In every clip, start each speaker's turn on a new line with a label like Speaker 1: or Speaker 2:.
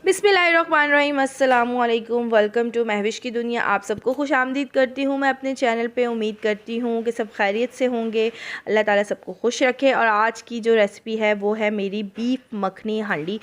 Speaker 1: बिस्मिल्लाहिर्रहमानिर्रहीम, अस्सलामुअलैकुम। Welcome to Mahwish की दुनिया। आप सबको खुश आमदीद करती हूँ मैं अपने चैनल पे। उम्मीद करती हूँ कि सब खैरियत से होंगे। अल्लाह ताला सबको खुश रखे। और आज की जो रेसिपी है वो है मेरी बीफ मखनी हांडी,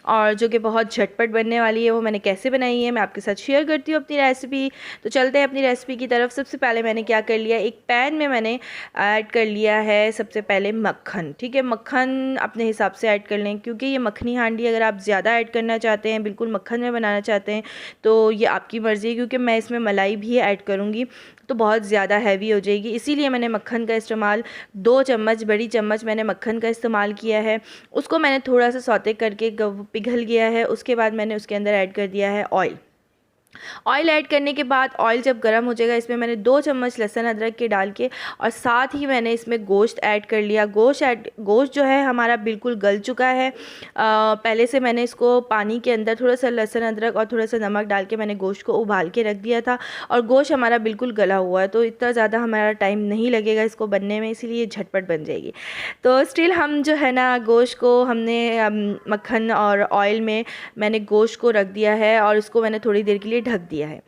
Speaker 1: और जो कि बहुत झटपट बनने वाली है। वो मैंने कैसे बनाई है मैं आपके साथ शेयर करती हूँ अपनी रेसिपी। तो चलते हैं अपनी रेसिपी की तरफ। सबसे पहले मैंने क्या कर लिया, एक पैन में मैंने ऐड कर लिया है सबसे पहले मक्खन। ठीक है, मक्खन अपने हिसाब से ऐड कर लें, क्योंकि ये मखनी हांडी अगर आप ज़्यादा ऐड करना चाहते हैं, बिल्कुल मक्खन में बनाना चाहते हैं, तो ये आपकी मर्ज़ी है। क्योंकि मैं इसमें मलाई भी ऐड करूँगी तो बहुत ज़्यादा हैवी हो जाएगी, इसीलिए मैंने मक्खन का इस्तेमाल 2 चम्मच, बड़ी चम्मच मैंने मक्खन का इस्तेमाल किया है। उसको मैंने थोड़ा सा सौते करके पिघल गया है। उसके बाद मैंने उसके अंदर ऐड कर दिया है ऑयल। ऑयल ऐड करने के बाद ऑयल जब गर्म हो जाएगा, इसमें मैंने 2 चम्मच लहसुन अदरक के डाल के, और साथ ही मैंने इसमें गोश्त ऐड कर लिया। गोश्त जो है हमारा बिल्कुल गल चुका है। पहले से मैंने इसको पानी के अंदर थोड़ा सा लहसुन अदरक और थोड़ा सा नमक डाल के मैंने गोश्त को उबाल के रख दिया था, और गोश्त हमारा बिल्कुल गला हुआ है, तो इतना ज़्यादा हमारा टाइम नहीं लगेगा इसको बनने में, इसीलिए झटपट बन जाएगी। तो स्टिल हम जो है ना, गोश्त को हमने मक्खन और ऑयल में मैंने गोश्त को रख दिया है, और इसको मैंने थोड़ी देर के लिए ढक दिया है।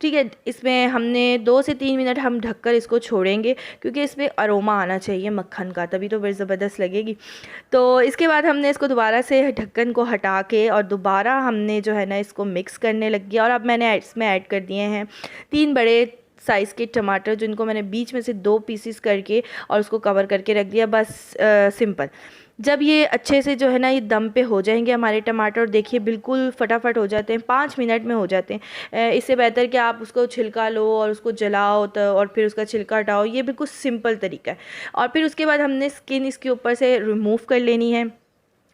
Speaker 1: ठीक है, इसमें हमने 2 से 3 मिनट हम ढककर इसको छोड़ेंगे, क्योंकि इसमें अरोमा आना चाहिए मक्खन का, तभी तो बड़ी ज़बरदस्त लगेगी। तो इसके बाद हमने इसको दोबारा से ढक्कन को हटा के, और दोबारा हमने जो है ना इसको मिक्स करने लग गया। और अब मैंने इसमें ऐड कर दिए हैं 3 बड़े साइज़ के टमाटर, जिनको मैंने बीच में से 2 पीसीस करके और उसको कवर करके रख दिया। बस सिंपल। जब ये अच्छे से जो है ना ये दम पे हो जाएंगे हमारे टमाटर, देखिए बिल्कुल फटाफट हो जाते हैं, 5 मिनट में हो जाते हैं। इससे बेहतर कि आप उसको छिलका लो और उसको जलाओ तो, और फिर उसका छिलका हटाओ, ये बिल्कुल सिंपल तरीका है। और फिर उसके बाद हमने स्किन इसके ऊपर से रिमूव कर लेनी है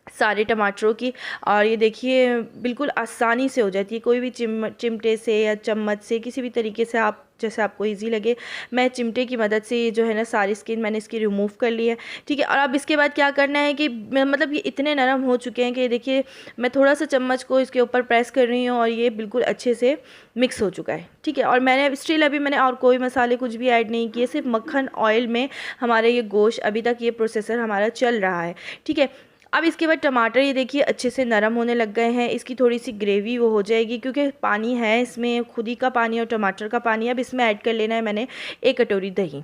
Speaker 1: सारे टमाटरों की। और ये देखिए बिल्कुल आसानी से हो जाती है, कोई भी चिमटे से या चम्मच से, किसी भी तरीके से आप जैसे आपको इजी लगे। मैं चिमटे की मदद से ये जो है ना सारी स्किन मैंने इसकी रिमूव कर ली है। ठीक है, और अब इसके बाद क्या करना है कि मतलब ये इतने नरम हो चुके हैं कि देखिए मैं थोड़ा सा चम्मच को इसके ऊपर प्रेस कर रही हूँ, और ये बिल्कुल अच्छे से मिक्स हो चुका है। ठीक है, और मैंने स्टिल अभी मैंने और कोई मसाले कुछ भी ऐड नहीं किए, सिर्फ मक्खन ऑयल में हमारे ये गोश्त अभी तक ये प्रोसेसर हमारा चल रहा है। ठीक है, अब इसके बाद टमाटर ये देखिए अच्छे से नरम होने लग गए हैं, इसकी थोड़ी सी ग्रेवी वो हो जाएगी, क्योंकि पानी है इसमें, खुद ही का पानी और टमाटर का पानी। अब इसमें ऐड कर लेना है मैंने 1 कटोरी दही।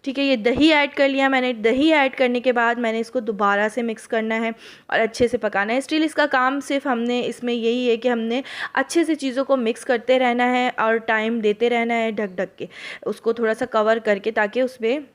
Speaker 1: ठीक है, ये दही ऐड कर लिया मैंने। दही ऐड करने के बाद मैंने इसको दोबारा से मिक्स करना है और अच्छे से पकाना है। स्टिल इसका काम सिर्फ हमने इसमें यही है कि हमने अच्छे से चीज़ों को मिक्स करते रहना है और टाइम देते रहना है, ढक ढक के उसको थोड़ा सा कवर करके, ताकि उसमें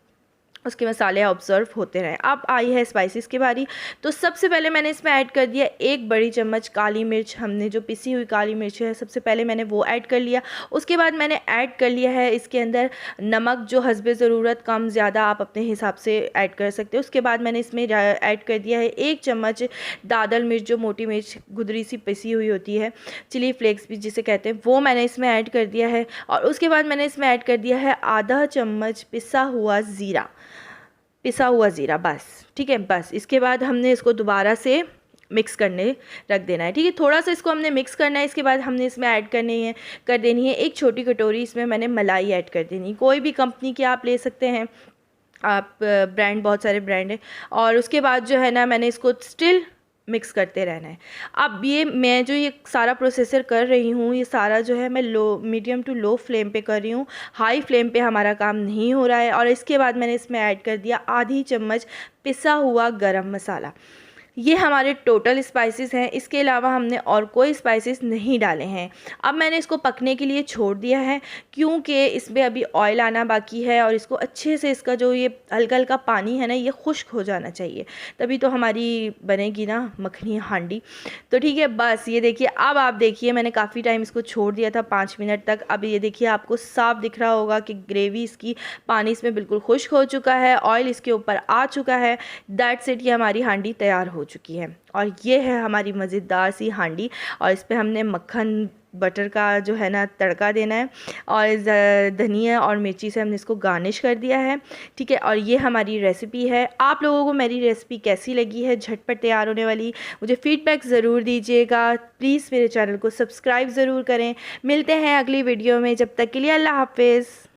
Speaker 1: उसके मसाले ऑब्ज़र्व होते रहें। अब आई है स्पाइसेस की बारी। तो सबसे पहले मैंने इसमें ऐड कर दिया 1 बड़ी चम्मच काली मिर्च। हमने जो पिसी हुई काली मिर्च है सबसे पहले मैंने वो ऐड कर लिया। उसके बाद मैंने ऐड कर लिया है इसके अंदर नमक, जो हस्बे ज़रूरत, कम ज़्यादा आप अपने हिसाब से ऐड कर सकते हो। उसके बाद मैंने इसमें ऐड कर दिया है 1 चम्मच दादल मिर्च, जो मोटी मिर्च गुदरी सी पिसी हुई होती है, चिली फ्लेक्स भी जिसे कहते हैं, वो मैंने इसमें ऐड कर दिया है। और उसके बाद मैंने इसमें ऐड कर दिया है आधा चम्मच पिसा हुआ ज़ीरा। बस ठीक है, बस इसके बाद हमने इसको दोबारा से मिक्स करने रख देना है। ठीक है, थोड़ा सा इसको हमने मिक्स करना है। इसके बाद हमने इसमें ऐड कर देनी है 1 छोटी कटोरी, इसमें मैंने मलाई ऐड कर देनी। कोई भी कंपनी की आप ले सकते हैं, आप ब्रांड, बहुत सारे ब्रांड हैं। और उसके बाद जो है ना मैंने इसको स्टिल मिक्स करते रहना है। अब ये मैं जो ये सारा प्रोसेसर कर रही हूँ, ये सारा जो है मैं मीडियम टू लो फ्लेम पे कर रही हूँ, हाई फ्लेम पे हमारा काम नहीं हो रहा है। और इसके बाद मैंने इसमें ऐड कर दिया आधी चम्मच पिसा हुआ गरम मसाला। ये हमारे टोटल स्पाइसेस हैं, इसके अलावा हमने और कोई स्पाइसेस नहीं डाले हैं। अब मैंने इसको पकने के लिए छोड़ दिया है, क्योंकि इसमें अभी ऑयल आना बाकी है, और इसको अच्छे से इसका जो ये हल्का हल्का पानी है ना, ये खुश्क हो जाना चाहिए, तभी तो हमारी बनेगी ना मखनी हांडी। तो ठीक है, बस ये देखिए, अब आप देखिए मैंने काफ़ी टाइम इसको छोड़ दिया था, 5 मिनट तक। अब ये देखिए आपको साफ दिख रहा होगा कि ग्रेवी इसकी, पानी इसमें बिल्कुल खुश्क हो चुका है, ऑयल इसके ऊपर आ चुका है। दैट्स इट, ये हमारी हांडी तैयार हो चुकी है। और ये है हमारी मज़ेदार सी हांडी, और इस पे हमने मक्खन बटर का जो है ना तड़का देना है, और धनिया और मिर्ची से हमने इसको गार्निश कर दिया है। ठीक है, और ये हमारी रेसिपी है। आप लोगों को मेरी रेसिपी कैसी लगी है, झटपट तैयार होने वाली, मुझे फ़ीडबैक ज़रूर दीजिएगा। प्लीज़ मेरे चैनल को सब्सक्राइब ज़रूर करें। मिलते हैं अगली वीडियो में, जब तक के लिए अल्लाह हाफ़िज़।